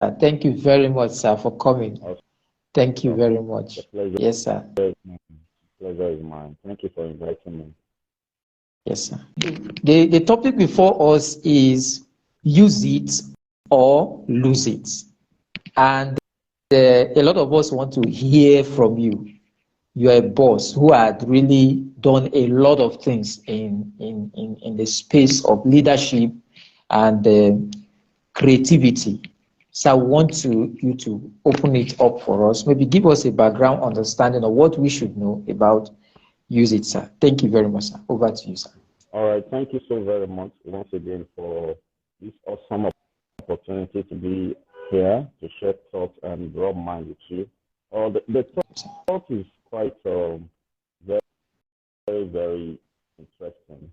Thank you very much, sir, for coming. Thank you Awesome. very The much. pleasure Yes, sir. is mine. Pleasure is mine. Thank you for inviting me. Yes, sir. The topic before us is use it or lose it. And a lot of us want to hear from you. You're a boss who had really done a lot of things in the space of leadership and creativity. So I want you to open it up for us. Maybe give us a background understanding of what we should know about use it, sir. Thank you very much, sir. Over to you, sir. All right. Thank you so very much once again for this awesome opportunity to be here to share thoughts and rub mind with you. The thought is quite very, very interesting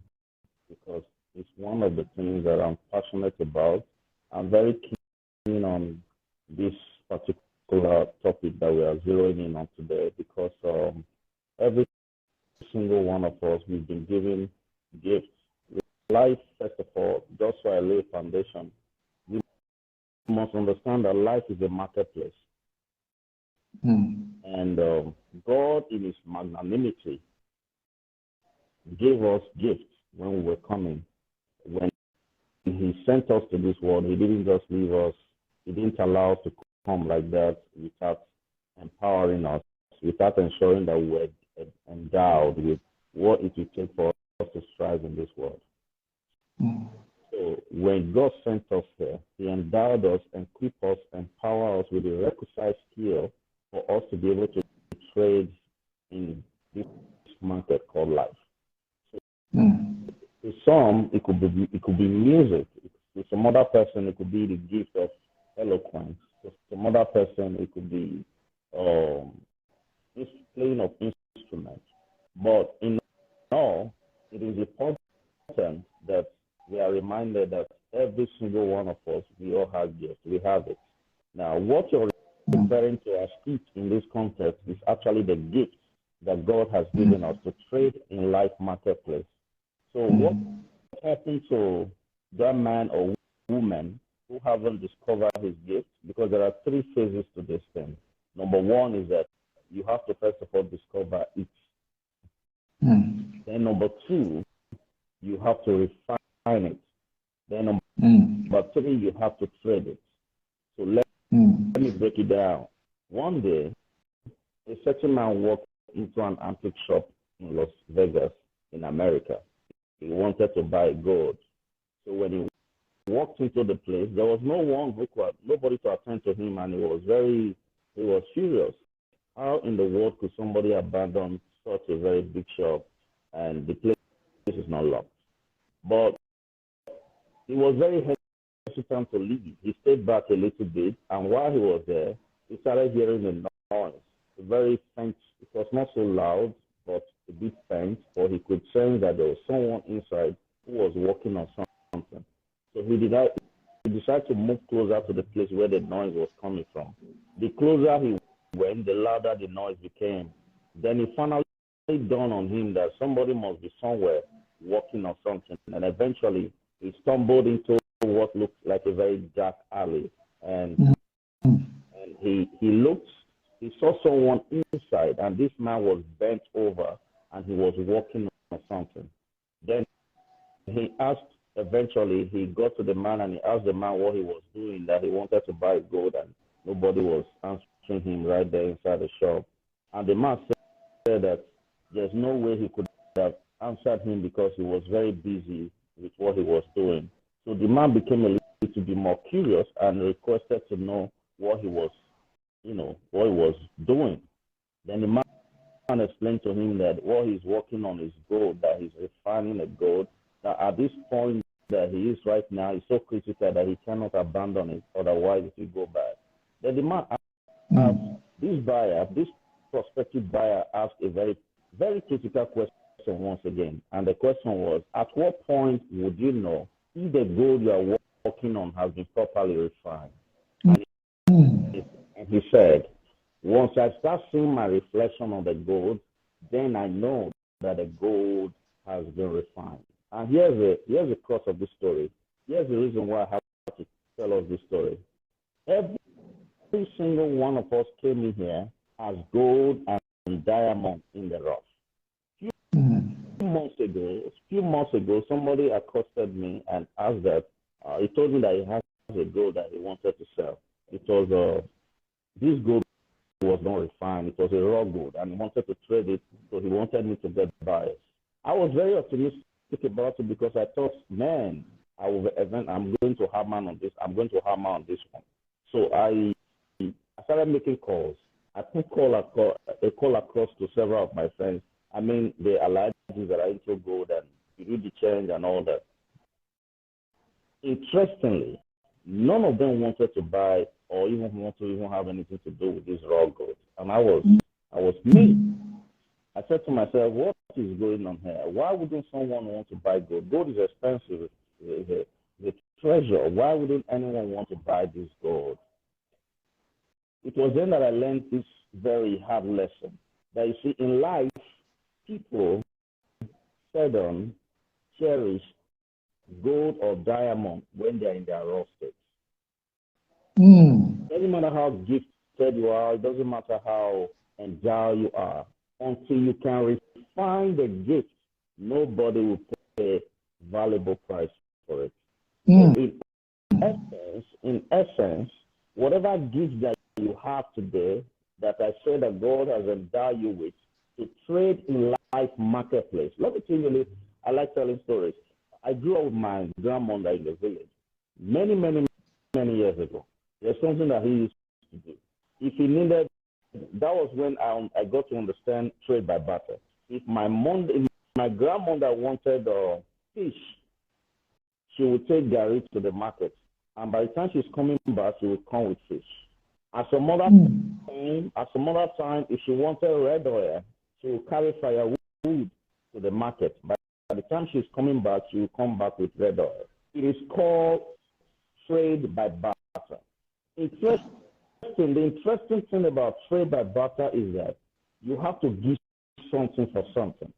because it's one of the things that I'm passionate about. I'm very keen on this particular topic that we are zeroing in on today because every single one of us, we've been given gifts. Life, first of all, just so I lay a foundation, we must understand that life is a marketplace. And God, in His magnanimity, gave us gifts when we were coming. When He sent us to this world, He didn't just leave us, He didn't allow us to come like that without empowering us, without ensuring that we were endowed with what it would take for us to strive in this world. So when God sent us here, He endowed us, equipped us, empowered us with the requisite skill for us to be able to trade in this market called life. So to some, it could be music. To some other person, it could be the gift of eloquence. To some other person, it could be this playing of instruments. But in all, it is important that we are reminded that every single one of us, we all have gifts. We have it. Now, what you're referring to as gift in this context is actually the gift that God has given us to trade in life marketplace. So what happened to that man or woman who haven't discovered his gift? Because there are three phases to this thing. Number one is that you have to first of all discover it. Then number two, you have to refine it. Then number three, you have to trade it. So let me break it down. One day, a certain man walked into an antique shop in Las Vegas, in America. He wanted to buy gold. So when he walked into the place, there was nobody to attend to him, and he was furious. How in the world could somebody abandon such a very big shop and the place is not locked? But he was very hesitant to leave. He stayed back a little bit, and while he was there, he started hearing a noise, a very faint. It was not so loud, but a bit faint, but he could sense that there was someone inside who was working on something. So he decided to move closer to the place where the noise was coming from. The closer he went, the louder the noise became. Then it finally dawned on him that somebody must be somewhere working on something. And eventually, he stumbled into what looked like a very dark alley. And he looked, he saw someone inside, and this man was bent over, and he was working on something. Then eventually, he got to the man, and he asked the man what he was doing, that he wanted to buy gold, and nobody was answering him right there inside the shop. And the man said that there's no way he could have answered him because he was very busy with what he was doing. So the man became a little bit more curious and requested to know what he was, what he was doing. Then the man explained to him that what he's working on is gold, that he's refining a gold, that at this point that he is right now is so critical that he cannot abandon it, otherwise it will go bad. Then the man asked, this prospective buyer asked a very, very critical question once again. And the question was, at what point would you know if the gold you are working on has been properly refined? And he said, once I start seeing my reflection on the gold, then I know that the gold has been refined. And here's the crux of this story. Here's the reason why I have to tell us this story. Every single one of us came in here as gold and diamond in the rough. A few months ago, somebody accosted me and asked that, he told me that he has a gold that he wanted to sell. It was, this gold was not refined. It was a raw gold, and he wanted to trade it, so he wanted me to get buyers. I was very optimistic about it because I thought, man, I'm going to hammer on this. I'm going to hammer on this one. So I started making calls. I put a call across to several of my friends. I mean, the allied that are into gold and you do the change and all that. Interestingly, none of them wanted to buy or even want to even have anything to do with this raw gold. And I was me. I said to myself, what is going on here? Why wouldn't someone want to buy gold? Gold is expensive. It's a treasure. Why wouldn't anyone want to buy this gold? It was then that I learned this very hard lesson. That you see, in life, people seldom cherish gold or diamond when they're in their raw state. It doesn't matter how gifted you are, it doesn't matter how endowed you are, until you can refine the gift, nobody will pay a valuable price for it. In essence, whatever gift that you have today, that I say that God has endowed you with, to trade in life marketplace. Let me tell you, I like telling stories. I grew up with my grandmother in the village many years ago. There's something that he used to do. If he needed, that was when I got to understand trade by barter. If my grandmother wanted fish, she would take Gary to the market, and by the time she's coming back, she would come with fish. At some other time, if she wanted red oil, she will carry firewood to the market. By the time she's coming back, she will come back with red oil. It is called trade by barter. The interesting thing about trade by barter is that you have to give something for something.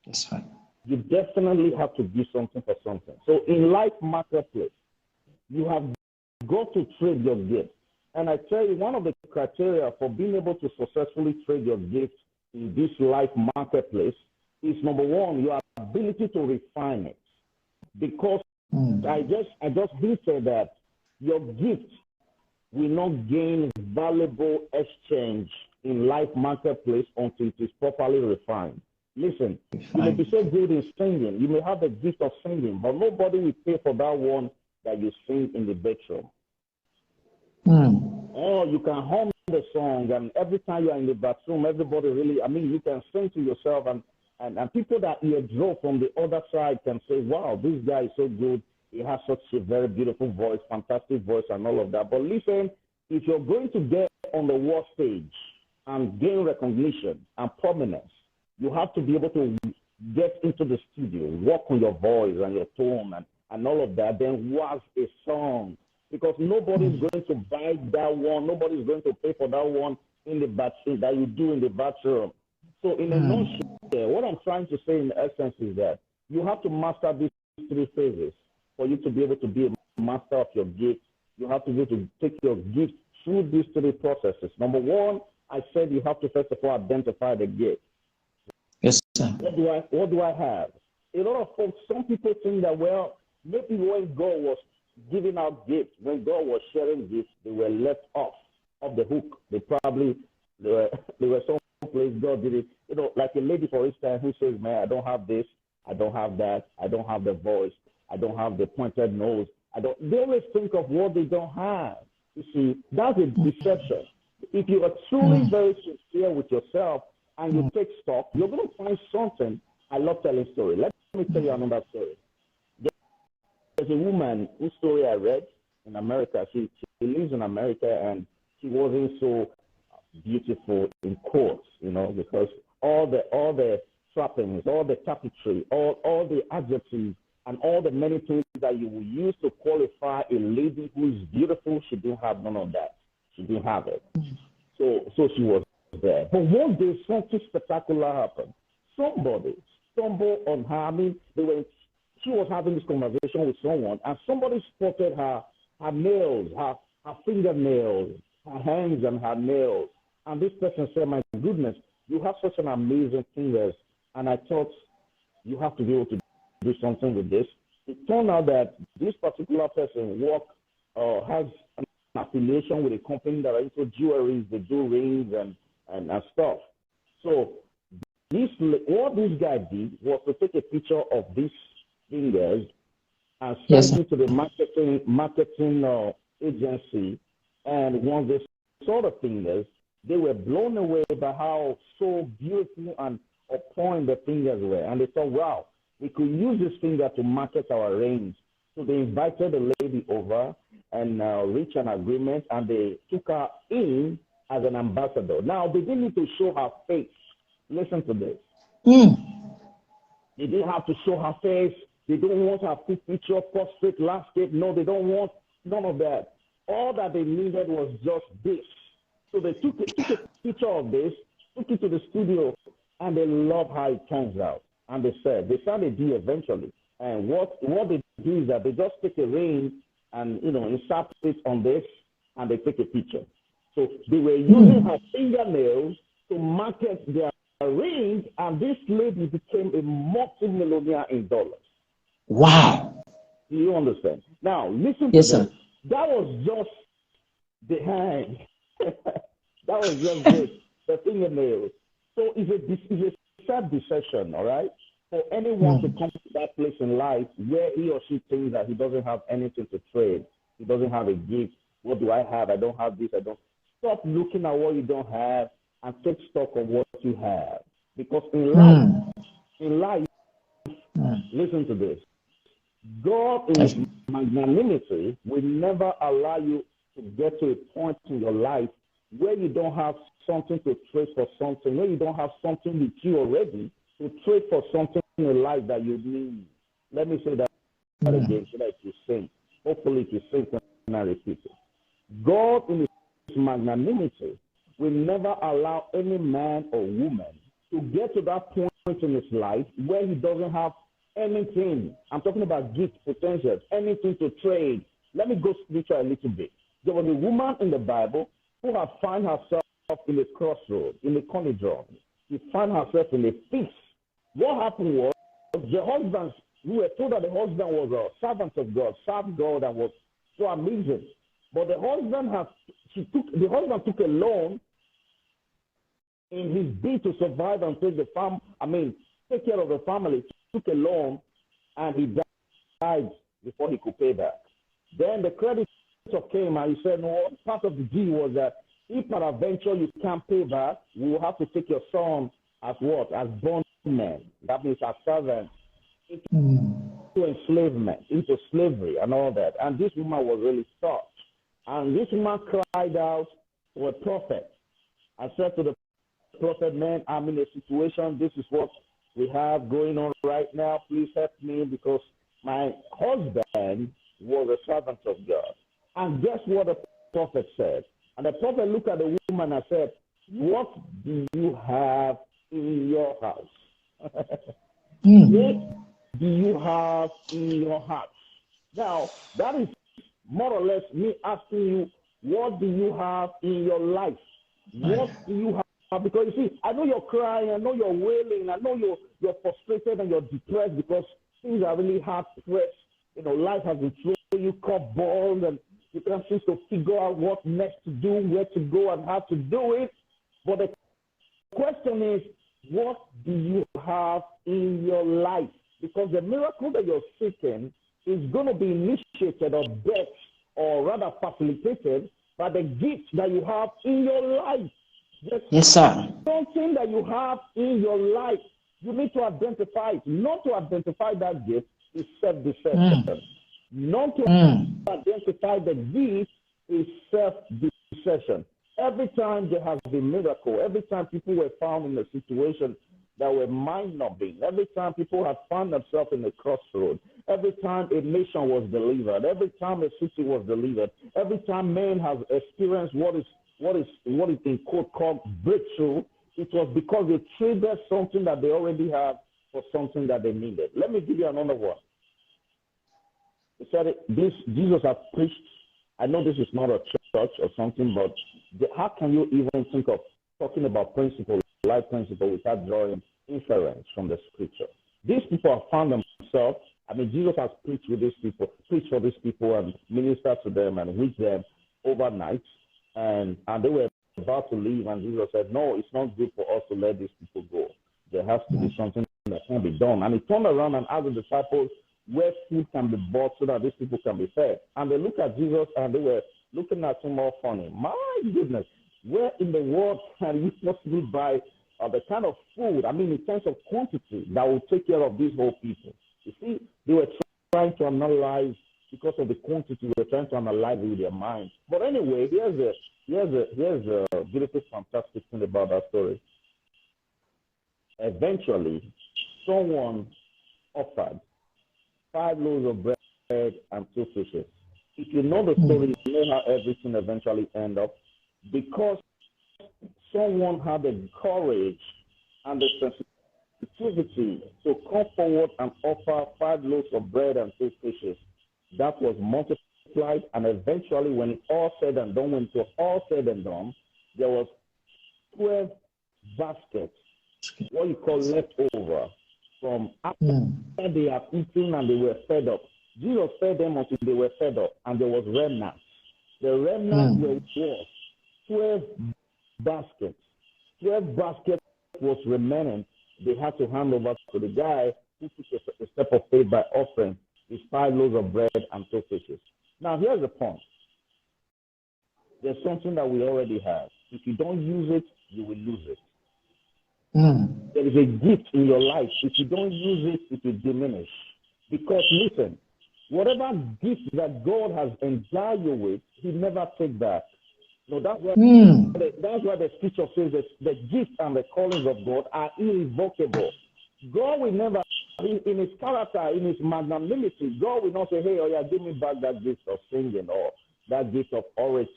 That's right. You definitely have to give something for something. So in life marketplace, you have got to trade your gifts. And I tell you, one of the criteria for being able to successfully trade your gifts in this life marketplace is, number one, your ability to refine it. Because I just hinted that your gift will not gain valuable exchange in life marketplace until it is properly refined. Listen, you may be so good in singing, you may have the gift of singing, but nobody will pay for that one that you sing in the bedroom. Or you can hum the song, and every time you are in the bathroom, everybody really, you can sing to yourself, and people that you drove from the other side can say, wow, this guy is so good. He has such a very beautiful voice, fantastic voice, and all of that. But listen, if you're going to get on the world stage and gain recognition and prominence, you have to be able to get into the studio, work on your voice and your tone and all of that, then was a song. Because nobody's going to buy that one, nobody's going to pay for that one in the bathroom that you do in the bathroom. So in a nutshell, what I'm trying to say in essence is that you have to master these three phases for you to be able to be a master of your gift. You have to be able to take your gift through these three processes. Number one, I said you have to first of all identify the gift. Yes, sir. What do I have? A lot of folks, some people think that, well, maybe when God was giving out gifts, when God was sharing gifts, they were left off the hook. They were someplace God did it. Like a lady, for instance, who says, man, I don't have this, I don't have that, I don't have the voice, I don't have the pointed nose. They always think of what they don't have. You see, that's a deception. If you are truly very sincere with yourself and you take stock, you're going to find something. I love telling stories. Let me tell you another story. There's a woman whose story I read in America. She lives in America, and she wasn't so beautiful in quotes, because all the trappings, all the tapestry, all the adjectives, and all the many things that you will use to qualify a lady who is beautiful, she didn't have none of that. She didn't have it. So she was there. But one day, something spectacular happened. Somebody stumbled on her. She was having this conversation with someone, and somebody spotted her nails, her fingernails, her hands and her nails. And this person said, my goodness, you have such an amazing fingers. And I thought you have to be able to do something with this. It turned out that this particular person has an affiliation with a company that are into jewelry, they do rings and stuff. So what this guy did was to take a picture of these fingers and send it to the marketing agency. And once they saw the fingers, they were blown away by how so beautiful and upon the fingers were. And they thought, wow, we could use this finger to market our rings. So they invited the lady over and reached an agreement, and they took her in as an ambassador. Now, they didn't need to show her face. Listen to this. They didn't have to show her face. They don't want her full picture, portrait, landscape. No, they don't want none of that. All that they needed was just this. So they took a picture of this, took it to the studio, and they love how it turns out. And they signed a deal eventually. And what they do is that they just take a ring and, insert it on this, and they take a picture. So they were using her fingernails to market their ring, and this lady became a multi-millionaire in dollars. Wow. Do you understand? Now, listen to this. Sir. That was just the hand. That was just the fingernails. So it's a self-deception, all right? For anyone to come to that place in life where he or she thinks that he doesn't have anything to trade, he doesn't have a gift. What do I have? I don't have this. I don't. Stop looking at what you don't have and take stock of what you have. Because in life, listen to this. God in His magnanimity will never allow you to get to a point in your life where you don't have something to trade for something, where you don't have something with you already to trade for something in life that you need. Let me say that again so that you sing. Hopefully it will sing when I repeat it. God in His magnanimity will never allow any man or woman to get to that point in his life where he doesn't have anything. I'm talking about gift, potential, anything to trade. Let me go spiritual a little bit. There was a woman in the Bible who had found herself in a crossroad, in a conundrum. She found herself in a fix. What happened was the husband, we were told that the husband was a servant of God, served God, and was so amazing. But the husband took a loan in his bid to survive and take care of the family. He took a loan and he died before he could pay back. Then the creditor came and he said, no, part of the deal was that if not adventure you can't pay back, we will have to take your son as what? As bondman. That means as servant into enslavement, into slavery and all that. And this woman was really touched. And this woman cried out to a prophet and said to the prophet, man, I'm in a situation. This is what we have going on right now. Please help me because my husband was a servant of God. And guess what the prophet said? And the prophet looked at the woman and said, what do you have in your house? What do you have in your heart? Now, that is more or less me asking you, what do you have in your life? What do you have? Because you see, I know you're crying, I know you're wailing, I know you're frustrated and you're depressed because things are really hard pressed. Life has been throwing you curveballs and you can't seem to figure out what next to do, where to go, and how to do it. But the question is, what do you have in your life? Because the miracle that you're seeking is going to be initiated or bet, or rather facilitated by the gift that you have in your life. Yes, sir. Something that you have in your life, you need to identify it. Not to identify that gift is self-deception. Not to identify the gift is self-deception. Every time there has been miracle, every time people were found in a situation that were mind-numbing, every time people have found themselves in a crossroad, every time a nation was delivered, every time a city was delivered, every time man has experienced what is in quote called breakthrough, it was because they traded something that they already have for something that they needed. Let me give you another one. He said, Jesus has preached. I know this is not a church or something, but how can you even think of talking about principle, life principle, without drawing inference from the scripture? These people have found themselves. I mean, Jesus has preached with these people, preached for these people, and ministered to them and with them overnight, and they were about to leave, and Jesus said, "No, it's not good for us to let these people go. There has to be something that can be done." And he turned around and asked the disciples where food can be bought so that these people can be fed. And they looked at Jesus and they were looking at him all funny. My goodness, where in the world can we possibly buy the kind of food, I mean, in terms of quantity, that will take care of these whole people? You see, they were trying to analyze, because of the quantity, they were trying to analyze it with their minds. But anyway, here's a beautiful, fantastic thing about that story. Eventually, someone offered 5 loaves of bread and 2 fishes. If you know the story, you know how everything eventually ended up. Because someone had the courage and the sensitivity to come forward and offer 5 loaves of bread and 2 fishes, that was multiplied, and eventually, when it all said and done, there was 12 baskets, what you call leftover, from after they have eaten and they were fed up. Jesus fed them until they were fed up, and there was remnants. The remnants were what? 12 baskets. 12 baskets was remaining. They had to hand over to the guy who took a step of faith by offering his 5 loaves of bread and 2 fishes. Now, here's the point. There's something that we already have. If you don't use it, you will lose it. There is a gift in your life. If you don't use it, it will diminish. Because listen, whatever gift that God has endowed you with, he never take back. No, that's why the scripture says that the gifts and the callings of God are irrevocable. God will never, in his character, in his magnanimity, God will not say, "Hey, oh yeah, give me back that gift of singing or that gift of orator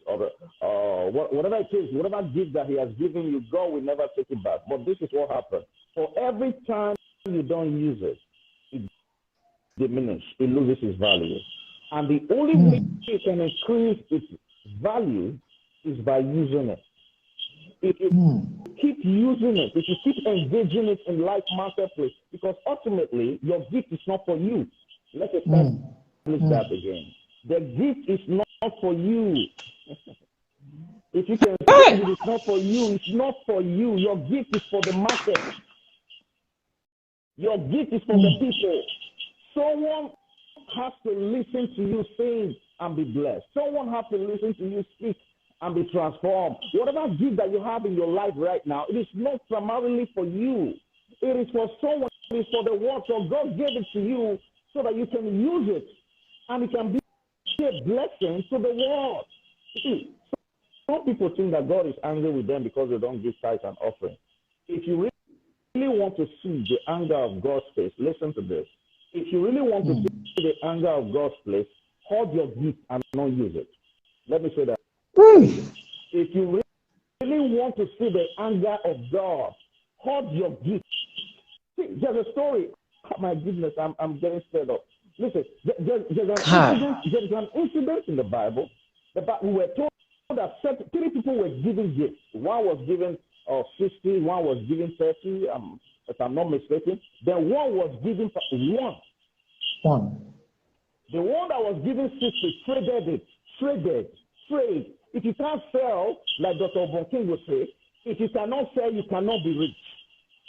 or whatever it is, whatever gift that he has given you, God will never take it back." But this is what happens. For every time you don't use it, it diminishes, it loses its value. And the only way you can increase its value is by using it. If you keep using it, if you keep engaging it in life marketplace, because ultimately your gift is not for you. Let's establish that again. The gift is not for you. If you can say it is not for you, it's not for you. Your gift is for the market. Your gift is for the people. Someone has to listen to you sing and be blessed. Someone has to listen to you speak and be transformed. Whatever gift that you have in your life right now, it is not primarily for you. It is for someone. It is for the world. So God gave it to you so that you can use it and it can be a blessing to the world. See, some people think that God is angry with them because they don't give tithes and offering. If you really want to see the anger of God's face, listen to this. If you really want to see the anger of God's face, hold your gift and not use it. Let me say that. If you really want to see the anger of God, hold your gift. See, there's a story. Oh, my goodness, I'm getting stirred up. Listen, there's an incident in the Bible. We were told that 3 people were given gifts. One was given 60, one was given 30, if I'm not mistaken. Then one was given 1. The one that was given 60 traded. If you can't sell, like Dr. Bonking would say, if you cannot sell, you cannot be rich.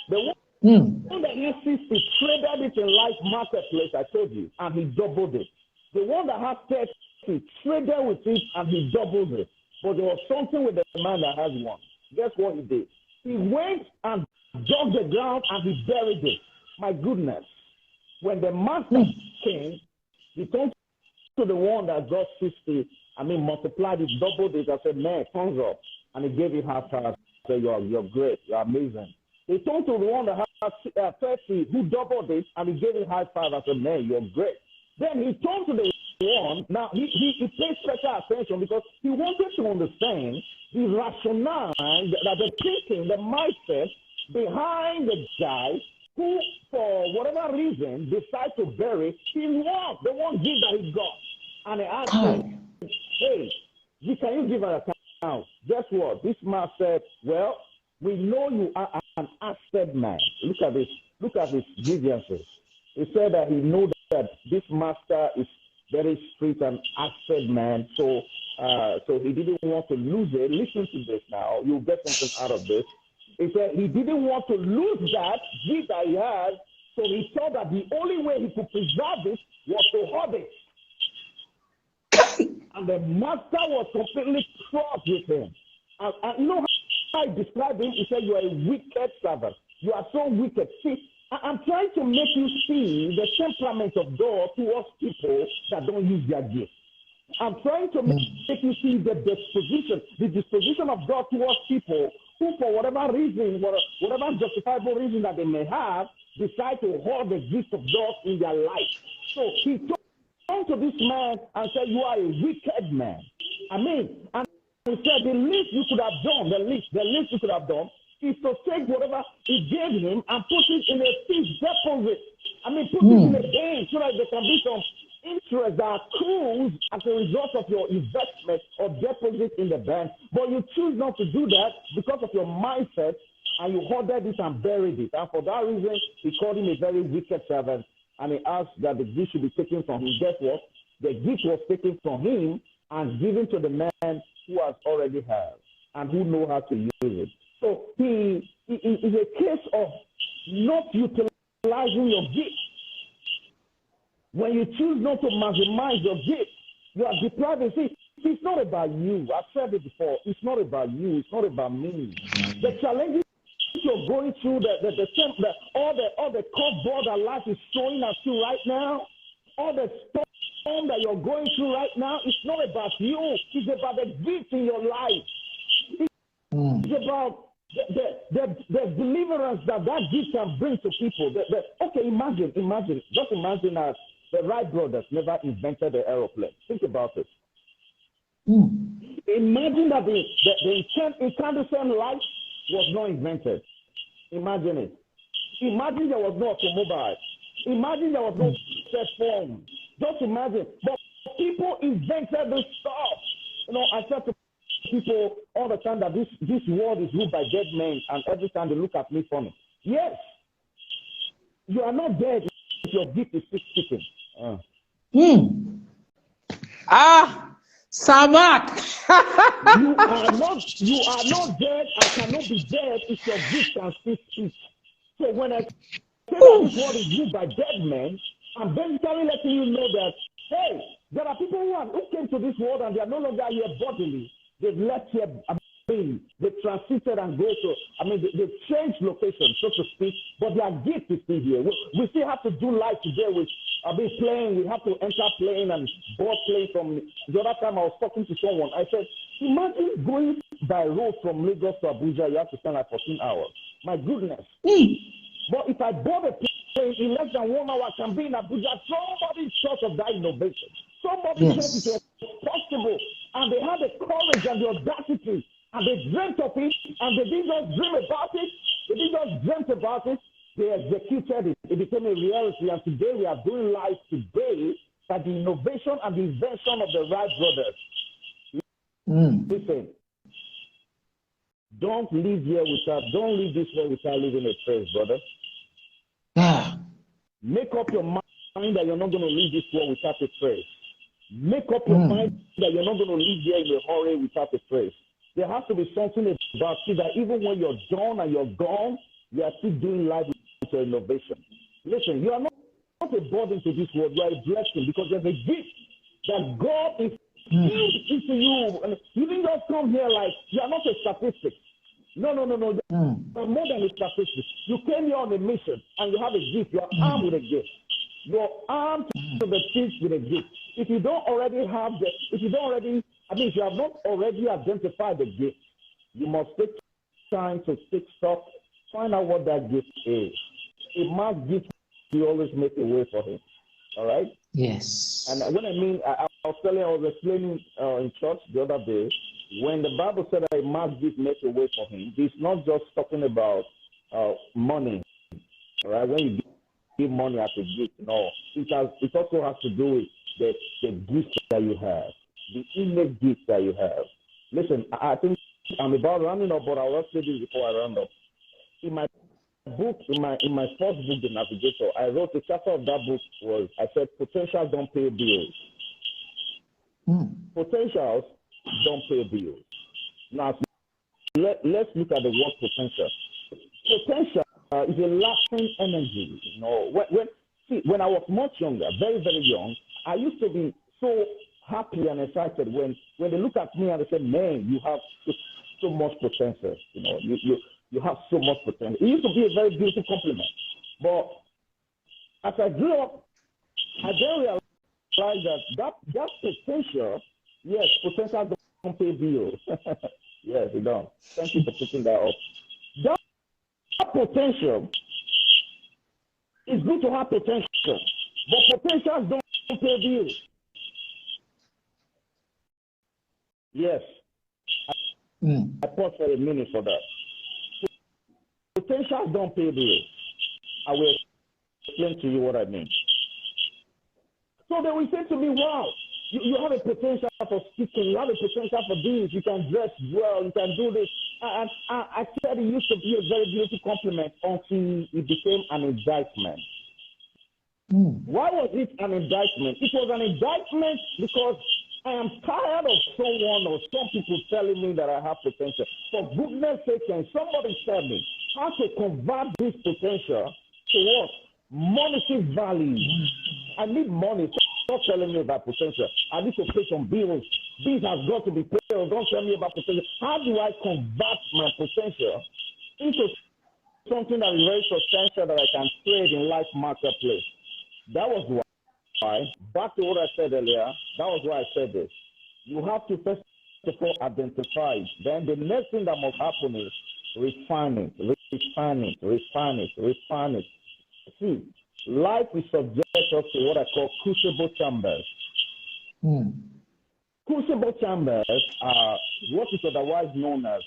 The one that has 60 traded it in life marketplace, I told you, and he doubled it. The one that has 30 traded with it and he doubled it. But there was something with the man that has 1. Guess what he did? He went and dug the ground and he buried it. My goodness. When the master came, he turned to the one that got 60, multiplied it, doubled it. I said, "Man, thumbs up." And he gave him half price. I said, you're great. You're amazing. He turned to the one that had 30, who doubled it, and he gave him high five. I said, "Man, you're great." Then he turned to the one. Now, he paid special attention because he wanted to understand the rationale, that the thinking, the mindset behind the guy who, for whatever reason, decided to bury his one, the one gift that he got. And he asked him, "Hey, Can you give an account? Guess what? This man said, well, we know you are an asset man. Look at this. Look at his grievances. He said that he knows that this master is very strict and asset man. So he didn't want to lose it. Listen to this now. You'll get something out of this. He said he didn't want to lose that gift that he had. So he thought that the only way he could preserve it was to hoard it. And the master was completely cross with him. And you know how I described him? He said, you are a wicked servant. You are so wicked. See, I'm trying to make you see the temperament of God towards people that don't use their gifts. I'm trying to make you see the disposition of God towards people who, for whatever reason, whatever justifiable reason that they may have, decide to hoard the gift of God in their life. So he turned to this man and said, you are a wicked man. I mean, and he said, the least you could have done, the least you could have done is to take whatever he gave him and put it in a fixed deposit. I mean, put it in a bank so that there can be some interest that accrues as a result of your investment or deposit in the bank. But you choose not to do that because of your mindset, and you hoarded it and buried it. And for that reason, he called him a very wicked servant, and he asked that the gift should be taken from him. Guess what? The gift was taken from him and given to the man who has already had and who knows how to use it. So he is a case of not utilizing your gift. When you choose not to maximize your gift, you are deprived. See, it's not about you. I've said it before. It's not about you. It's not about me. The challenges you're going through, all the cupboard that life is throwing at you right now, all the storm that you're going through right now, it's not about you. It's about the gift in your life. It's about the deliverance that gift can bring to people. Okay, imagine. Just imagine that the Wright brothers never invented the aeroplane. Think about it. Imagine that the incandescent light was not invented. Imagine it. Imagine there was no automobile. Imagine there was no cell phone. Just imagine. But people invented this stuff. You know, I said to people all the time that this world is ruled by dead men, and every time they look at me funny. Yes, you are not dead if your gift is still speaking. Samak. you are not dead and cannot be dead if your gift can still speak. So when I say that this world is ruled by dead men, I'm basically letting you know that, hey, there are people who came to this world and they are no longer here bodily. They've left here, they transited and go to, they've changed location, so to speak, but their gift is still here. We still have to do life today with, playing, we have to enter plane and board plane from, the other time I was talking to someone, I said, imagine going by road from Lagos to Abuja, you have to spend like 14 hours. My goodness. But if I board a plane in less than 1 hour, I can be in Abuja. Somebody short of that innovation. Somebody said it was possible. And they had the courage and the audacity. And they dreamt of it. And they didn't just dream about it. They didn't just dream about it. They executed it. It became a reality. And today we are doing life today by the innovation and the invention of the Wright brothers. Listen. Don't leave this world without leaving a trace, brother. Make up your mind that you're not going to leave this world without a trace. Make up your mind that you're not going to leave here in a hurry without a trace. There has to be something about you that even when you're done and you're gone, you are still doing life with your innovation. Listen, you are not a burden to this world. You are a blessing because there's a gift that God is filled into you. And you didn't just come here like you are not a statistic. No. You're more than a statistic. You came here on a mission and you have a gift. You are armed with a gift. You're armed to the teeth with a gift. If you don't already have if you have not already identified the gift, you must take time to take stock, find out what that gift is. A man's gift, you always make a way for him. All right? Yes. And what I mean, I was explaining in church the other day, when the Bible said that a man's gift makes a way for him, it's not just talking about money. All right? When you give money as a gift, no. It also has to do with the gift that you have. the innate gift that you have. Listen, I think I'm about rounding up, but I'll just say this before I round up. In my book, in my first book, The Navigator, I wrote the chapter of that book was, I said, potentials don't pay bills. Potentials don't pay bills. Now, let's look at the word potential. Potential is a lasting energy. You know, when I was much younger, very, very young, I used to be so happy and excited when they look at me and they say, man, you have so much potential. You know, you have so much potential. It used to be a very beautiful compliment. But as I grew up, I then realized that potential, yes, potential don't pay bills. Yes, it don't. Thank you for picking that up. That potential is good to have potential, but potentials don't pay bills. Yes. I pause for a minute for that. Potentials don't pay bills. I will explain to you what I mean. So they will say to me, wow, you have a potential for speaking, you have a potential for this, you can dress well, you can do this. And I said it used to be a very beautiful compliment until it became an indictment. Why was it an indictment? It was an indictment because I am tired of someone or some people telling me that I have potential. For goodness sake, can somebody tell me how to convert this potential to what? Monetary value. I need money. Stop telling me about potential. I need to pay some bills. Bills have got to be paid. Don't tell me about potential. How do I convert my potential into something that is very substantial that I can trade in life marketplace? That was why, back to what I said earlier, that was why I said this. You have to first of all identify it. Then the next thing that must happen is refine it. See, life will subject us to what I call crucible chambers. Crucible chambers are what is otherwise known as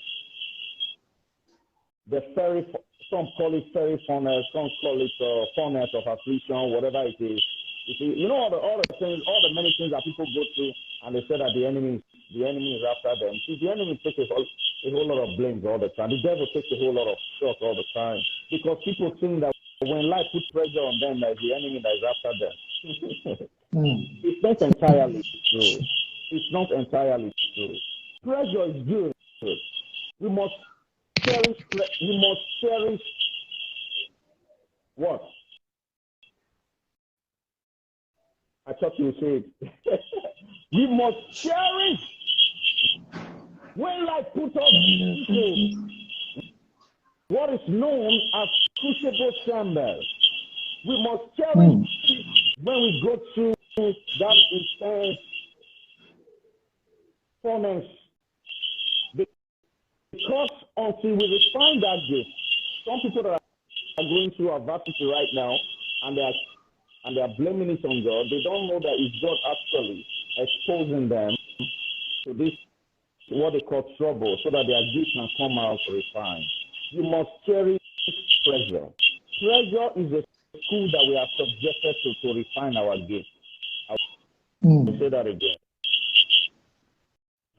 the fairy, some call it fairy furnace, some call it furnace of affliction, whatever it is. You know all the many things that people go through, and they say that the enemy is after them. See, the enemy takes a whole lot of blames all the time. The devil takes a whole lot of shots all the time because people think that when life puts pressure on them, that the enemy that is after them. It's not entirely true. It's not entirely true. Pressure is good. We must cherish what? I thought you said we must cherish when life puts us into what is known as crucible chambers. We must cherish when we go through that intense furnace. Because until we refine that gift, some people that are going through adversity right now and they are blaming it on God, they don't know that it's God actually exposing them to this, what they call trouble, so that their gift can come out refined. You must cherish pressure. Pressure is a school that we are subjected to refine our gift. I'll say that again.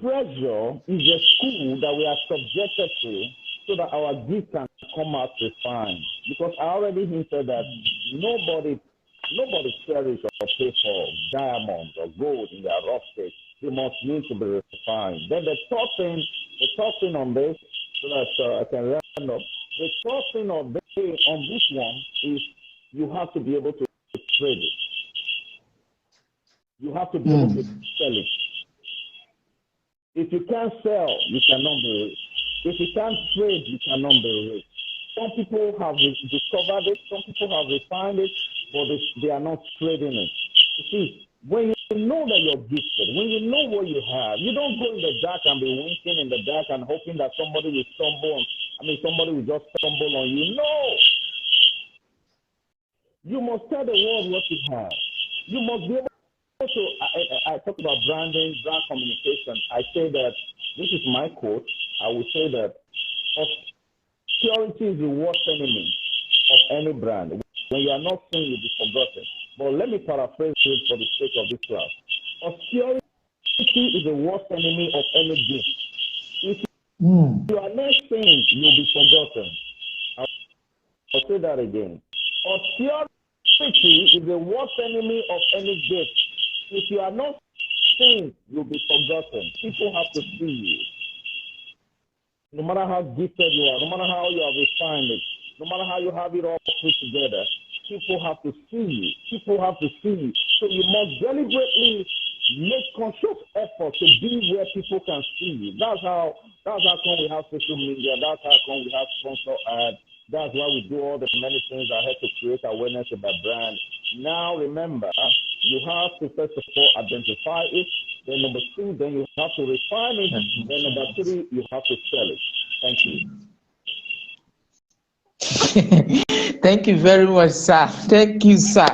Pressure is a school that we are subjected to so that our gift can come out refined. Because I already hinted that nobody cherish or pay for diamonds or gold in their rough state. They must need to be refined. Then the third thing on this, so that I can round up, the third thing on this one is you have to be able to trade it. You have to be able to sell it. If you can't sell, you cannot be rich. If you can't trade, you cannot be rich. Some people have discovered it, some people have refined it, but they are not trading it. You see, when you know that you're gifted, when you know what you have, you don't go in the dark and be winking in the dark and hoping that somebody will somebody will just stumble on you. No! You must tell the world what you have. You must be able to, I talk about branding, brand communication. I say that, this is my quote, I would say that obscurity is the worst enemy of any brand. When you are not seen, you'll be forgotten. But let me paraphrase it for the sake of this class. Obscurity is the worst enemy of any gift. If you are not saint, you'll be forgotten. I'll say that again. Obscurity is the worst enemy of any gift. If you are not saint, you'll be forgotten. People have to see you. No matter how gifted you are, no matter how you have refined it, no matter how you have it all put together, people have to see you. People have to see you. So you must deliberately make conscious effort to be where people can see you. That's how come we have social media. That's how come we have sponsor ads. That's why we do all the many things that help to create awareness about brand. Now remember, you have to first of all identify it. Then number two, then you have to refine it. Then number three, you have to sell it. Thank you. Thank you very much, sir. Thank you, sir.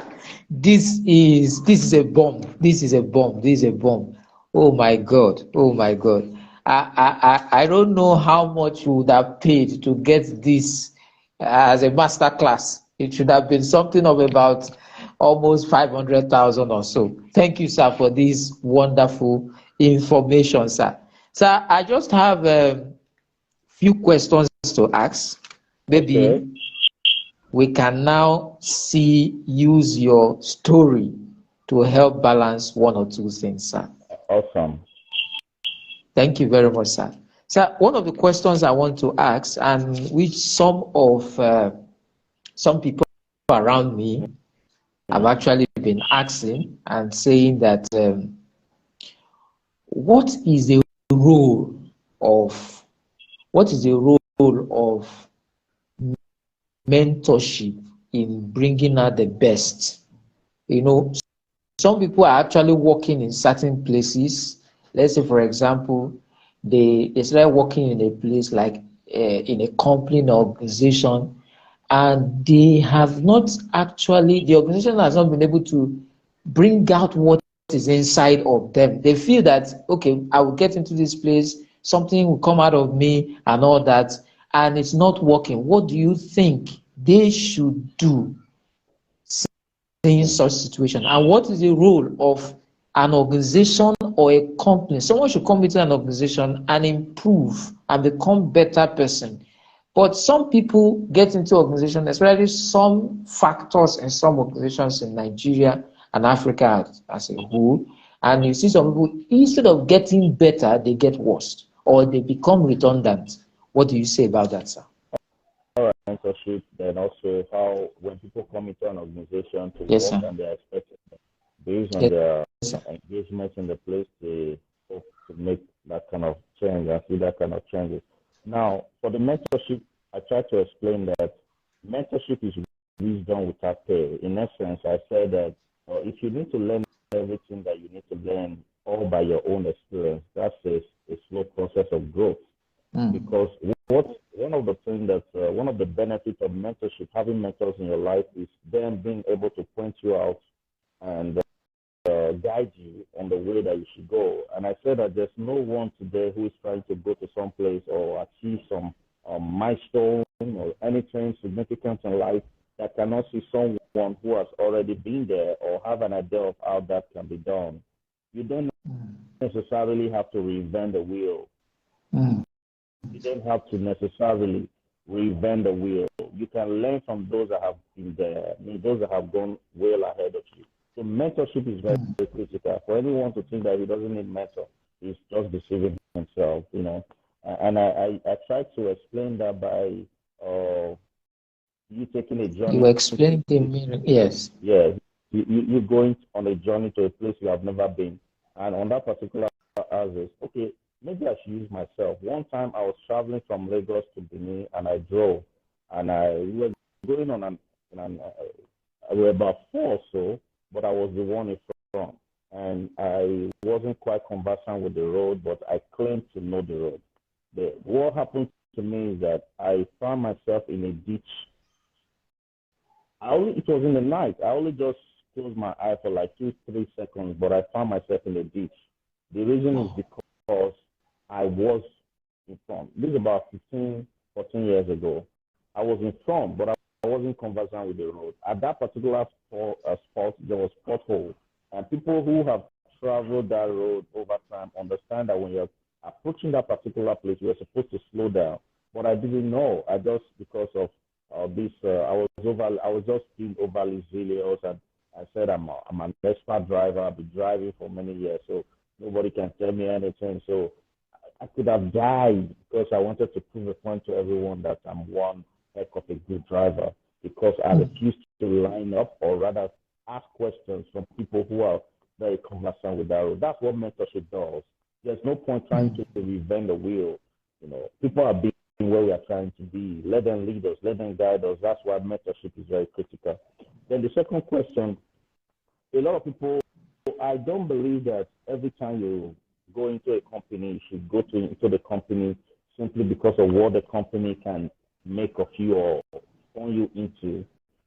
This is a bomb. This is a bomb. This is a bomb. Oh my God. Oh my God. I don't know how much you would have paid to get this as a master class. It should have been something of about almost 500,000 or so. Thank you, sir, for this wonderful information, sir. Sir, I just have a few questions to ask. Maybe we can now use your story to help balance one or two things, sir. Awesome. Thank you very much, sir. Sir, one of the questions I want to ask, and which some people around me have actually been asking and saying that what is the role of mentorship in bringing out the best? You know, some people are actually working in certain places. Let's say, for example, they started working in a place like in a company or organization, and they have not actually, the organization has not been able to bring out what is inside of them. They feel that, okay, I will get into this place, something will come out of me and all that, and it's not working. What do you think they should do in such situation? And what is the role of an organization or a company? Someone should come into an organization and improve and become better person. But some people get into organizations, especially some factors in some organizations in Nigeria and Africa as a whole, and you see some people, instead of getting better, they get worse or they become redundant. What do you say about that, sir? All right, mentorship, then also how when people come into an organization to yes, work sir. and they're expected based on their engagement in the place, they hope to make that kind of change and see that kind of changes. Now, for the mentorship, I try to explain that mentorship is wisdom without pay. In essence, I said that if you need to learn everything that you need to learn all by your own experience, that's a slow process of growth. Because one of the things that one of the benefits of mentorship, having mentors in your life, is them being able to point you out and guide you on the way that you should go. And I said that there's no one today who is trying to go to some place or achieve some milestone or anything significant in life that cannot see someone who has already been there or have an idea of how that can be done. You don't necessarily have to reinvent the wheel. You don't have to necessarily reinvent the wheel. You can learn from those that have been there, those that have gone well ahead of you. So mentorship is very, very critical. For anyone to think that he doesn't need mentor, he's just deceiving himself, you know. And I try to explain that by you taking a journey. You explained the meaning, yes. Yeah, you're going on a journey to a place you have never been. And on that particular axis, okay, maybe I should use myself. One time I was traveling from Lagos to Benin and I drove. And we were going on we were about 4 or so, but I was the one in front. And I wasn't quite conversant with the road, but I claimed to know the road. What happened to me is that I found myself in a ditch. It was in the night. I only just closed my eye for like 2-3 seconds, but I found myself in a ditch. The reason is because I was in front. This is about 15, 14 years ago. I was in front, but I wasn't conversant with the road. At that particular spot, there was pothole. And people who have travel that road over time, understand that when you're approaching that particular place, you're supposed to slow down. But I didn't know. I just, because of this, I was just being overly zealous, and I said I'm an expert driver. I've been driving for many years, so nobody can tell me anything. So I could have died because I wanted to prove a point to everyone that I'm one heck of a good driver, because I refused to line up, or rather ask questions from people who are very conversant with that road. That's what mentorship does. There's no point trying to reinvent the wheel. People are being where we are trying to be. Let them lead us, let them guide us. That's why mentorship is very critical. Then the second question, a lot of people, I don't believe that every time you go into a company, you should go into the company simply because of what the company can make of you or turn you into.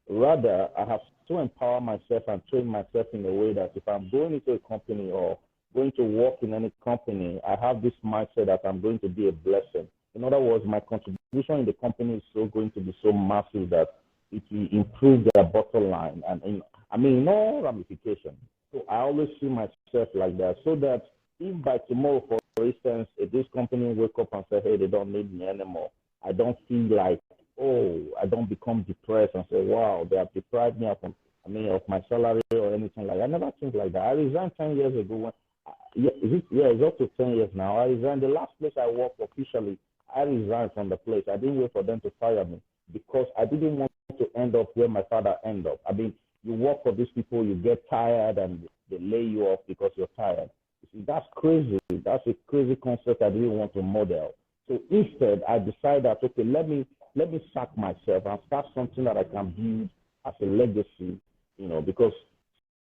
Rather, I have to empower myself and train myself in a way that if I'm going into a company or going to work in any company, I have this mindset that I'm going to be a blessing. In other words, my contribution in the company is so going to be so massive that it will improve their bottom line and in all ramifications. So I always see myself like that, so that if by tomorrow, for instance, if this company wake up and say, hey, they don't need me anymore, I don't feel like, I don't become depressed and say, wow, they have deprived me of my salary or anything like that. I never think like that. I resigned 10 years ago. It's up to 10 years now. I resigned. The last place I worked officially, I resigned from the place. I didn't wait for them to fire me because I didn't want to end up where my father ended up. You work for these people, you get tired, and they lay you off because you're tired. You see, that's crazy. That's a crazy concept I didn't want to model. So instead, I decided that, okay, let me sack myself and start something that I can build as a legacy, because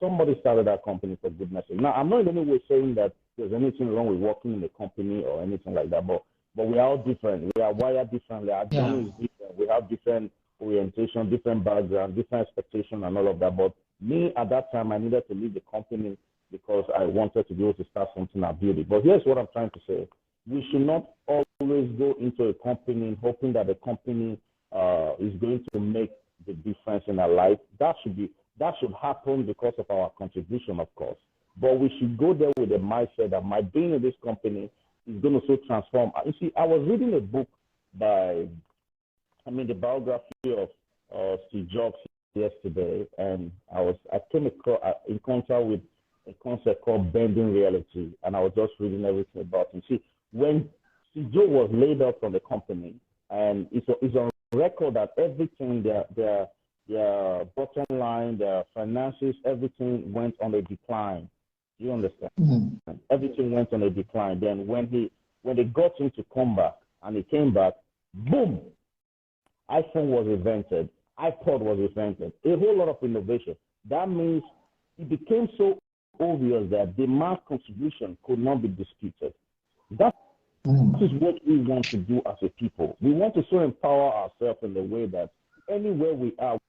somebody started that company, for goodness sake. Now, I'm not in any way saying that there's anything wrong with working in a company or anything like that, but we are all different. We are wired differently. Our journey is different. We have different orientation, different background, different expectation, and all of that. But me, at that time, I needed to leave the company because I wanted to be able to start something and build it. But here's what I'm trying to say. We should not always go into a company hoping that the company is going to make the difference in our life. That should happen because of our contribution, of course. But we should go there with a mindset that my being in this company is going to so transform. You see, I was reading a book by, the biography of Steve Jobs yesterday, and I came in contact with a concept called bending reality, and I was just reading everything about him. See, when Steve Jobs was laid off from the company, and it's on record that everything, their bottom line, their finances, everything went on a decline. Do you understand? Mm-hmm. Everything went on a decline. Then when they got him to come back, and he came back, boom, iPhone was invented, iPod was invented, a whole lot of innovation. That means it became so obvious that the man's contribution could not be disputed. That is what we want to do as a people. We want to so empower ourselves in the way that anywhere we are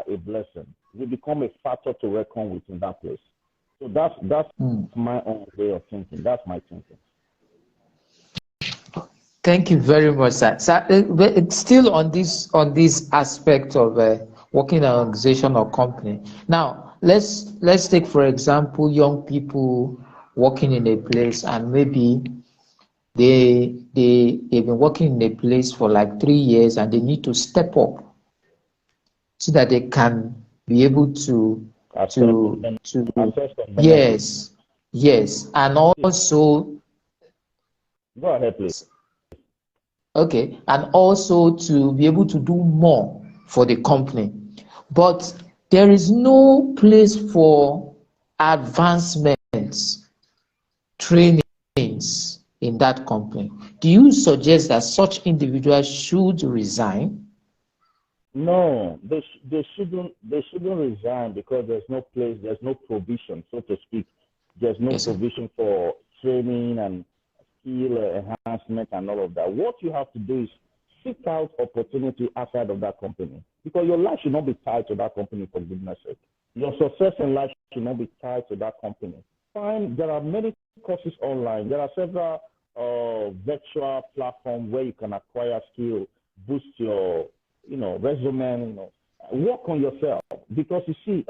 a blessing. We become a factor to reckon with in that place. So that's my own way of thinking. That's my thinking. Thank you very much, sir. It's still on this aspect of working in an organization or company. Now, let's take, for example, young people working in a place, and maybe they've been working in a place for like 3 years, and they need to step up so that they can be able to yes, and also go ahead, please. Okay, and also to be able to do more for the company. But there is no place for advancements, trainings in that company. Do you suggest that such individuals should resign? No, they shouldn't resign, because there's no place, there's no provision, so to speak. There's no provision for training and skill enhancement and all of that. What you have to do is seek out opportunity outside of that company, because your life should not be tied to that company, for goodness sake. Your success in life should not be tied to that company. There are many courses online. There are several virtual platforms where you can acquire skill, boost your resume, work on yourself. Because you see,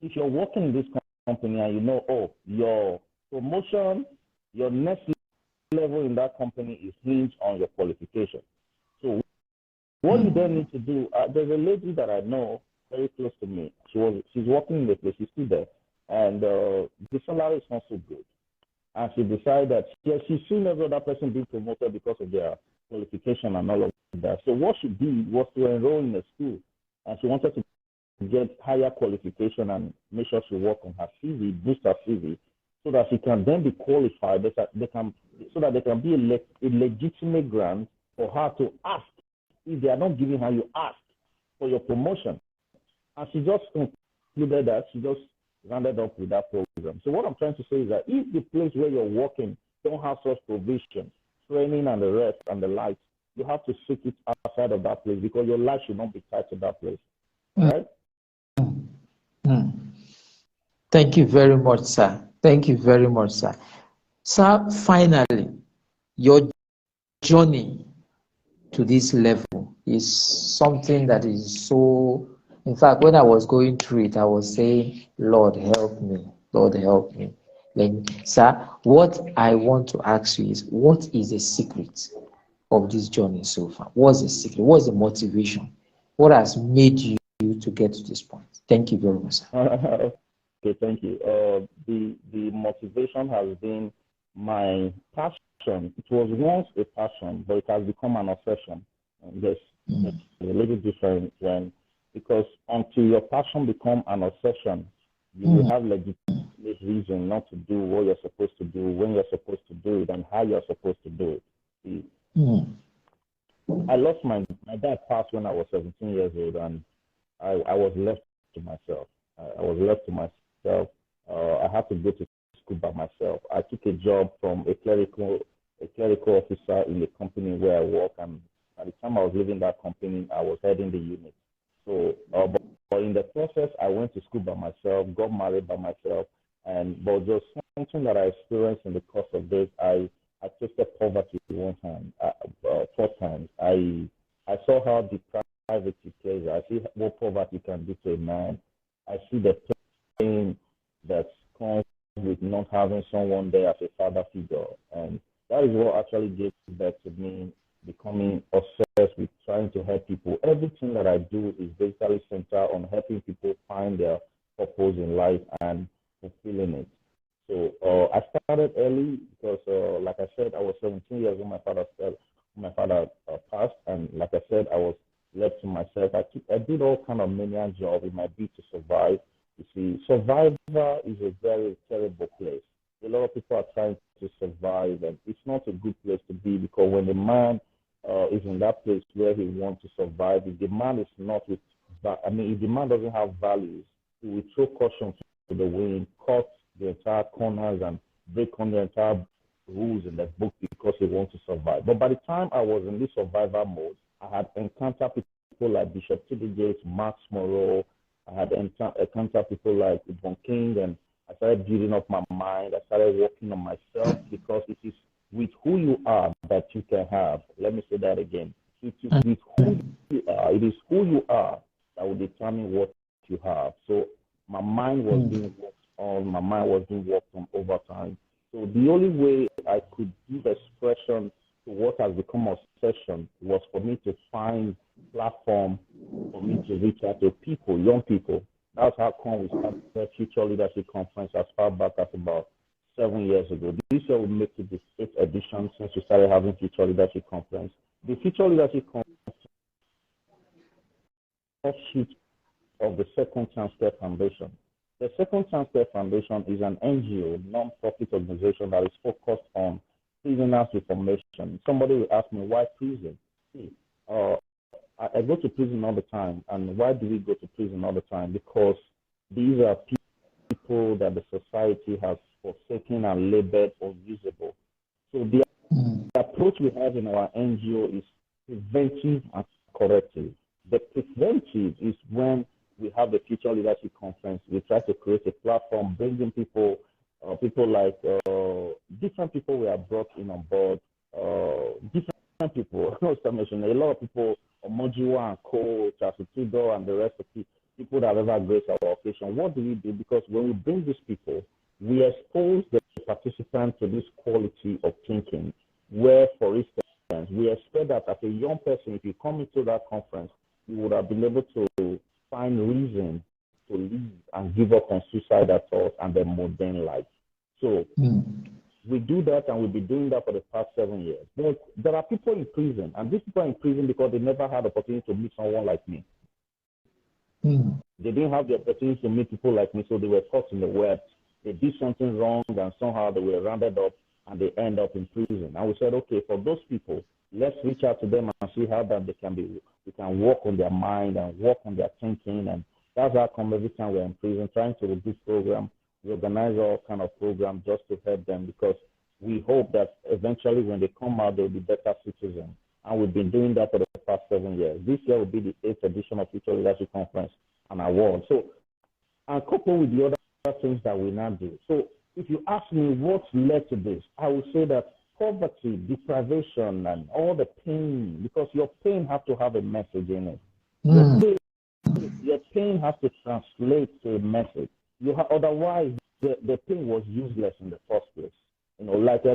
if you're working in this company and you know, oh, your promotion, your next level in that company is hinged on your qualification. So what you then need to do, there's a lady that I know very close to me. She's working in the place, she's still there, and the salary is not so good. And she decided that she's seen every other person being promoted because of their qualification and all of that. So what she did was to enroll in a school, and she wanted to get higher qualification and make sure she work on her CV, boost her CV, so that she can then be qualified, so that there can be a legitimate grant for her to ask. If they are not giving her, you ask for your promotion. And she just concluded that, she just rounded up with that program. So what I'm trying to say is that if the place where you're working don't have such provision, training and the rest and the likes, you have to seek it outside of that place, because your life should not be tied to that place. Right? Thank you very much, sir. Thank you very much, sir. Sir, finally, your journey to this level is something that is so, in fact, when I was going through it, I was saying, Lord, help me. Lord, help me. Then, sir, what I want to ask you is, what is the secret of this journey so far? What's the secret? What's the motivation? What has made you to get to this point? Thank you very much, sir. Okay, thank you. The motivation has been my passion. It was once a passion, but it has become an obsession. And there's a little different because until your passion become an obsession, you will have legitimate reason not to do what you're supposed to do, when you're supposed to do it, and how you're supposed to do it. I lost my dad passed when I was 17 years old, and I was left to myself. I was left to myself. I had to go to school by myself. I took a job from a clerical officer in the company where I work, and at the time I was leaving that company, I was heading the unit. So, but in the process, I went to school by myself, got married by myself, but just something that I experienced in the course of this, I tasted poverty one time, 4 times. I saw how deprived it is. I see what poverty can do to a man. I see the pain that comes with not having someone there as a father figure, and that is what actually gave birth to me becoming obsessed with trying to help people. Everything that I do is basically centered on helping people find their purpose in life and fulfilling it. So I started early because, like I said, I was 17 years when my father passed, and like I said, I was left to myself. I did all kind of menial job. It might be to survive. You see, Survivor is a very terrible place. A lot of people are trying to survive, and it's not a good place to be, because when the man is in that place where he wants to survive, if the man is not with, if the man doesn't have values, he will throw caution to the wind, cut the entire corners, and break on the entire rules in the book because he wants to survive. But by the time I was in this survivor mode, I had encountered people like Bishop T.D. Jakes, Max Moreau. I had encountered people like Yvonne King, and I started building up my mind. I started working on myself, because it is with who you are that you can have. Let me say that again. It is with who you are. It is who you are that will determine what you have. So my mind was being worked on. My mind was being worked on over time. So the only way I could give expression to what has become obsession was for me to find a platform for me to reach out to people, young people. That's how come we started the Future Leadership Conference as far back as about 7 years ago. This year will make it the 8th edition since we started having Future Leadership Conference. The Future Leadership Conference is of the Second Chance Care Foundation. The Second Chance Care Foundation is an NGO, non-profit organization that is focused on prisoners' reformation. Somebody will ask me, why prison? I go to prison all the time. And why do we go to prison all the time? Because these are people that the society has forsaken and labeled unusable. So the approach we have in our NGO is preventive and corrective. The preventive is when we have the Future Leadership Conference. We try to create a platform, bringing people like different people we have brought in on board, different people. A lot of people, Omojiwa and Co, Chasutudo, and the rest of people that ever grace our occasion. What do we do? Because when we bring these people, we expose the participants to this quality of thinking, where, for instance, we expect that as a young person, if you come into that conference, you would have been able to find reason to leave and give up on suicidal thoughts and the modern life. So we do that, and we've been doing that for the past 7 years. But there are people in prison, and these people are in prison because they never had the opportunity to meet someone like me. They didn't have the opportunity to meet people like me, so they were caught in the web. They did something wrong, and somehow they were rounded up, and they end up in prison. And we said, okay, for those people, let's reach out to them and see how that they can work on their mind and work on their thinking. And that's how come every time we're in prison, trying to do program, we organize all kind of programs just to help them, because we hope that eventually when they come out, they'll be better citizens. And we've been doing that for the past 7 years. This year will be the 8th edition of Future Leadership Conference and Award. So, and coupled with the other things that we now do. So, if you ask me what's led to this, I would say that poverty, deprivation, and all the pain, because your pain has to have a message in it. Your pain has to translate to a message. Otherwise, the pain was useless in the first place. You know, like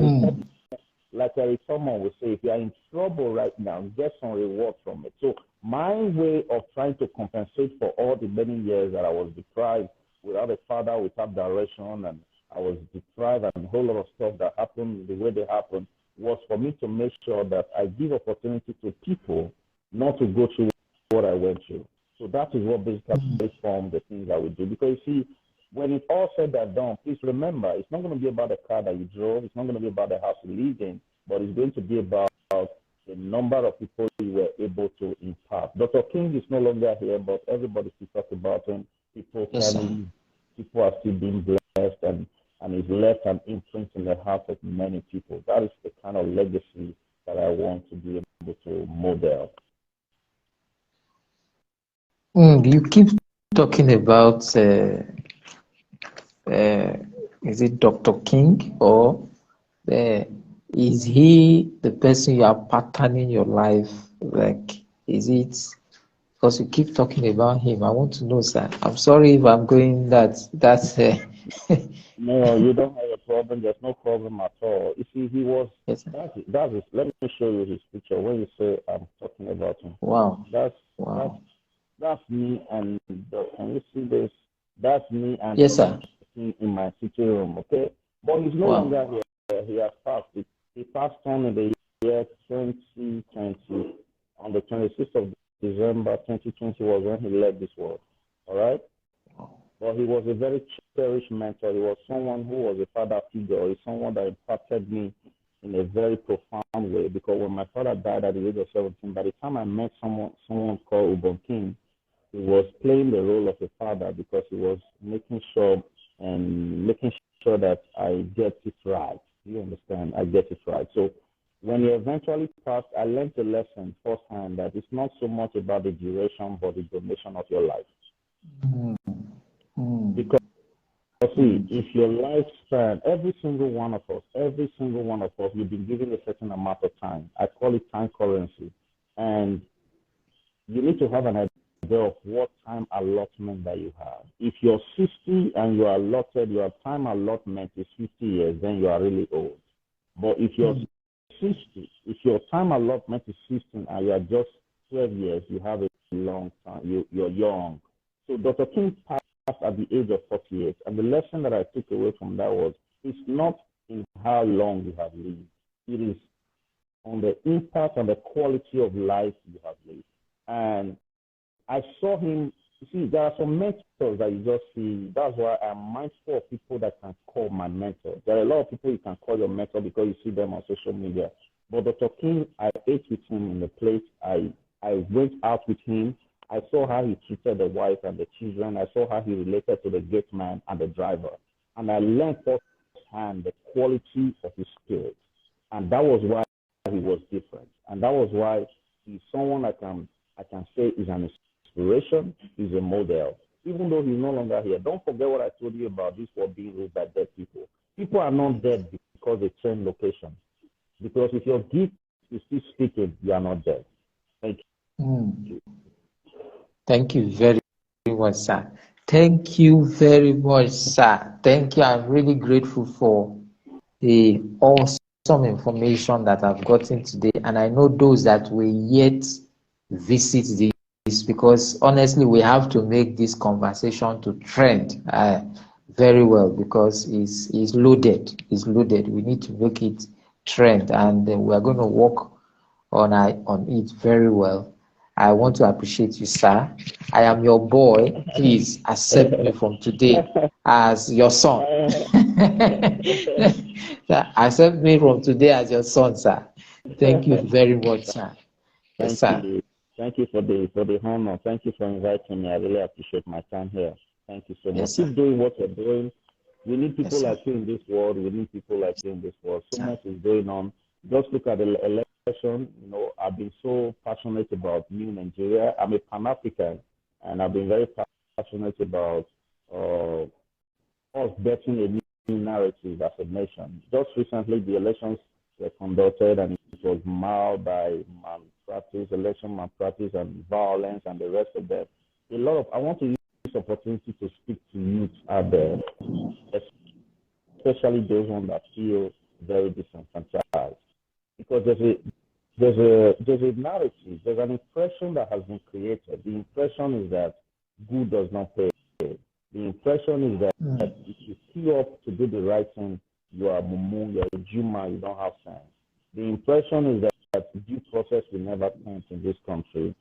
Eric Thomas would say, if you are in trouble right now, get some reward from it. So my way of trying to compensate for all the many years that I was deprived, without a father, without direction, and I was deprived, and a whole lot of stuff that happened the way they happened, was for me to make sure that I give opportunity to people not to go through what I went through. So that is what basically formed the things that we do. Because you see, when it's all said and done, please remember, it's not going to be about the car that you drove. It's not going to be about the house you lived in, but it's going to be about the number of people you were able to impact. Dr. King is no longer here, but everybody still talks about him. People, families, people are still being blessed, and he's left an imprint in the heart of many people. That is the kind of legacy that I want to be able to model. You keep talking about, is it Dr. King, or is he the person you are patterning your life? Like, is it, because you keep talking about him? I want to know, sir. I'm sorry if I'm going that's No, you don't have a problem. There's no problem at all. You see, he was, yes, that is, let me show you his picture. When you say I'm talking about him. Wow. That's me, and can you see this? That's me and yes, sir, in my sitting room, okay? But he's no longer here. He has passed. He passed on in the year 2020. On the 26th of December 2020 was when he left this world, all right? But he was a very cherished mentor. He was someone who was a father figure. He's someone that impacted me in a very profound way, because when my father died at the age of 17, by the time I met someone called Ubon King, he was playing the role of a father, because he was making sure that I get it right. You understand? I get it right. So when he eventually passed, I learned a lesson firsthand that it's not so much about the duration, but the duration of your life. Because see, if your lifespan, every single one of us, we've been given a certain amount of time. I call it time currency. And you need to have an idea of what time allotment that you have. If you're 60 and you are allotted, your time allotment is 50 years, then you are really old. But if you're 60, if your time allotment is 16 and you are just 12 years, you have a long time. You're young. So Dr. King passed at the age of 48, and the lesson that I took away from that was, it's not in how long you have lived. It is on the impact and the quality of life you have lived. And I saw him, you see, there are some mentors that you just see. That's why I'm mindful of people that can call my mentor. There are a lot of people you can call your mentor because you see them on social media. But Dr. King, I ate with him in the place. I went out with him. I saw how he treated the wife and the children. I saw how he related to the gate man and the driver. And I learned firsthand the quality of his spirit. And that was why he was different. And that was why he's someone I can say is an inspiration, he's a model. Even though he's no longer here, don't forget what I told you about this world being ruled by dead people. People are not dead because they change location. Because if your gift is still speaking, you are not dead. Thank you. Thank you very much, sir. Thank you very much, sir. Thank you. I'm really grateful for the awesome information that I've gotten today. And I know those that will yet visit this, because honestly, we have to make this conversation to trend very well, because it's loaded. It's loaded. We need to make it trend, and we're going to work on it very well. I want to appreciate you, sir. I am your boy. Please accept me from today as your son. Accept me from today as your son, sir. Thank you very much, sir. Yes, Thank sir. you. Thank you for the honor. Thank you for inviting me. I really appreciate my time here. Thank you so much. Yes, Keep doing what you're doing. We need people Yes, like you in this world. We need people like you in this world. So much is going on. Just look at the election. You know, I've been so passionate about new Nigeria. I'm a Pan-African, and I've been very passionate about us getting a new narrative as a nation. Just recently, the elections were conducted, and it was marred by malpractice, election malpractice, and violence, and the rest of them. I want to use this opportunity to speak to youth out there, especially those ones that feel very disenfranchised, because there's a narrative, there's an impression that has been created. The impression is that good does not pay. The impression is that if you queue up to do the right thing, you are mumu, you're a Juma, you don't have sense. The impression is that due process will never count in this country.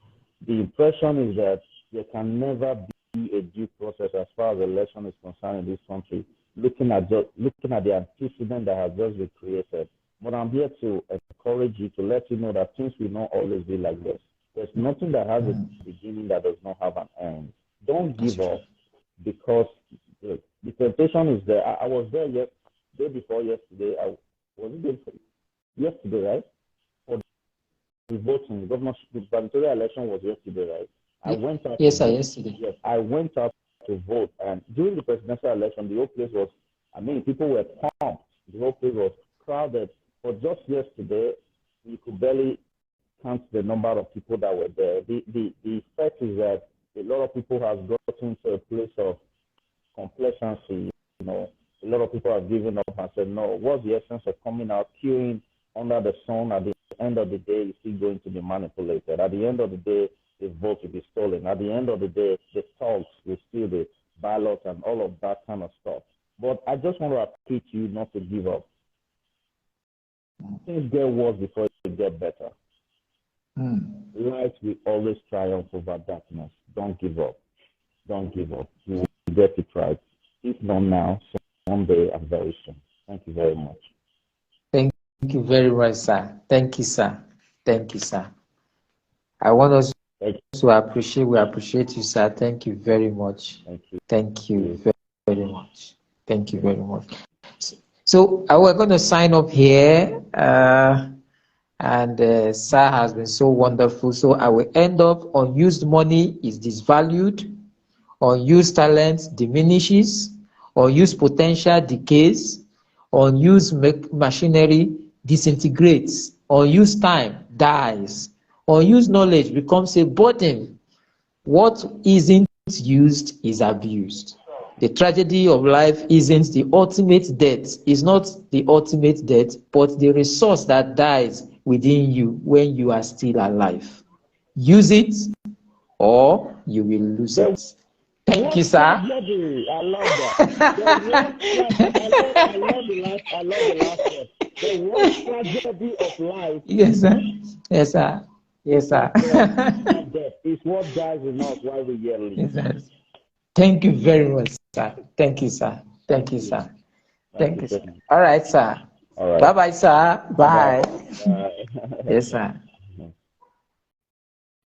The impression is that there can never be a due process as far as election is concerned in this country, looking at the antecedent that has just been created. But I'm here to encourage you, to let you know that things will not always be like this. There's nothing that has a beginning that does not have an end. Don't give up, because the temptation is there. I was there day before yesterday. Yesterday, right? For the voting, the governorship, the gubernatorial election was yesterday, right? I went out. Yes, sir, yesterday. Yes, I went out to vote, and during the presidential election, the whole place was, people were pumped. The whole place was crowded. But just yesterday, you could barely count the number of people that were there. The effect is that a lot of people have gotten to a place of complacency. You know, a lot of people have given up and said, no, what's the essence of coming out, queuing under the sun? At the end of the day, it's still going to be manipulated. At the end of the day, the vote will be stolen. At the end of the day, the talks will steal the ballot and all of that kind of stuff. But I just want to appeal to you not to give up. Things get worse before they get better. Light will always triumph over darkness. Don't give up. Don't give up. You will get it right. If not now, someday and very soon. Thank you very much. Thank you very much, sir. Thank you, sir. Thank you, sir. I want us to appreciate you, sir. Thank you very much. Thank you. Thank you very much. Thank you very much. So we're going to sign up here, and sir has been so wonderful. So I will end up: unused money is disvalued, unused talent diminishes, unused potential decays, unused machinery disintegrates, unused time dies, unused knowledge becomes a burden. What isn't used is abused. The tragedy of life isn't the ultimate death, is not the ultimate death, but the resource that dies within you when you are still alive. Use it or you will lose it. Thank you, sir. I love that. I love the last one. The worst tragedy of life. Yes, sir. Yes, sir. Yes, sir. It's what dies in us while we yet live. Yes, sir. Thank you very much, sir. Thank you, sir. Thank you, sir. Thank you, sir. All right, sir. All right. Bye-bye, sir. Bye. Bye. Yes, sir.